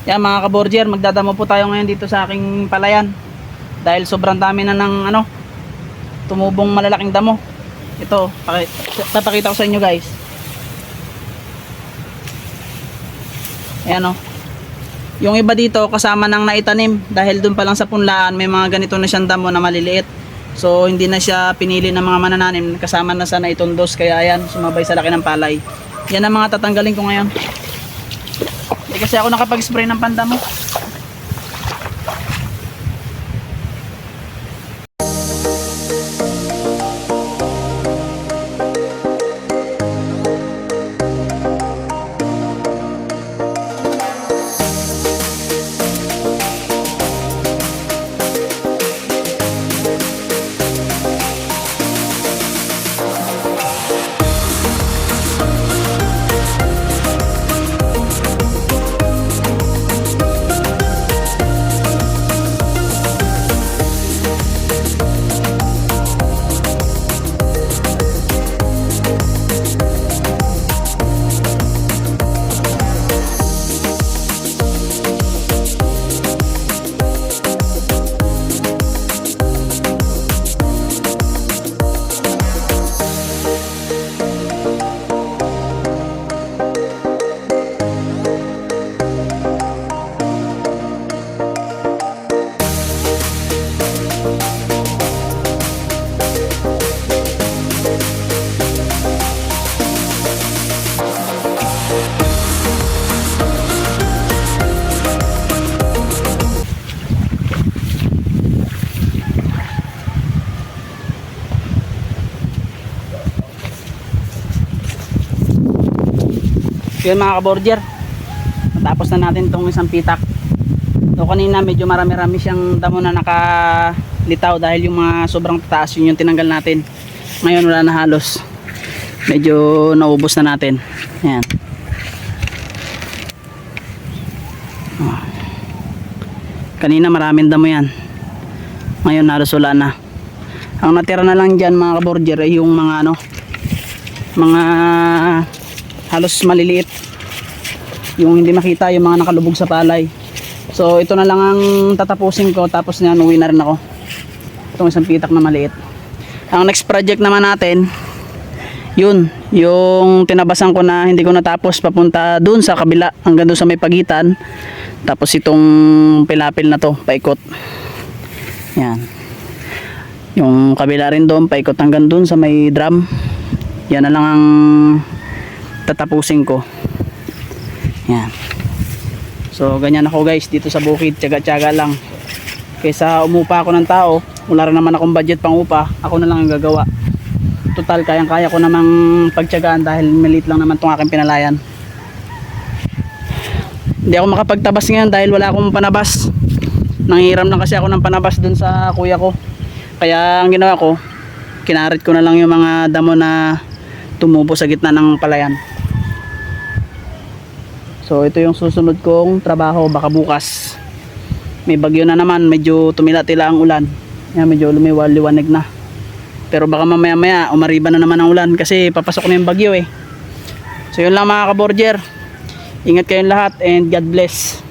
Yan mga kaborger, magdadamo po tayo ngayon dito sa aking palayan. Dahil sobrang dami na ng tumubong malalaking damo. Ito, papakita ko sa inyo guys. Ayan o. Yung iba dito kasama nang naitanim. Dahil dun pa lang sa punlaan may mga ganito na siyang damo na maliliit. So hindi na siya pinili ng mga manananim. Kasama na sa naitundos. Kaya ayan, sumabay sa laki ng palay. Yan ang mga tatanggalin ko ngayon. Kasi ako nakapag-spray ng pandamo. Yun mga kaborger, natapos na natin itong isang pitak. So kanina medyo marami-rami siyang damo na nakalitaw dahil yung mga sobrang taas yun yung tinanggal natin. Ngayon wala na halos, medyo naubos na natin. Ayan. Kanina maraming damo yan, ngayon halos wala na. Ang natira na lang dyan mga kaborger ay yung mga mga halos maliliit, yung hindi makita, yung mga nakalubog sa palay. So ito na lang ang tatapusin ko, tapos na uwi na rin ako. Itong isang pitak na maliit. Ang next project naman natin, yun yung tinabasan ko na hindi ko natapos, papunta dun sa kabila hanggang dun sa may pagitan. Tapos itong pilapil na to paikot, yan, yung kabila rin doon paikot hanggang dun sa may drum. Yan na lang ang tatapusin ko. Yan. So ganyan ako guys dito sa bukid, tiyaga-tiyaga lang. Kaysa umupa ako ng tao, wala rin naman akong budget pang upa, ako na lang ang gagawa. Total kayang-kaya ko namang pagtiyagaan dahil maliit lang naman tong aking pinalayan. Hindi ako makapagtabas ngayon dahil wala akong panabas. Nanghiram lang kasi ako ng panabas dun sa kuya ko. Kaya ang ginawa ko, kinarit ko na lang yung mga damo na tumubo sa gitna ng palayan. So ito yung susunod kong trabaho, baka bukas. May bagyo na naman, medyo tumila-tila ang ulan. Yan, medyo lumiwaliwanag na. Pero baka mamaya-maya umariba na naman ang ulan kasi papasok na yung bagyo eh. So yun lang mga kaborger. Ingat kayong lahat and God bless.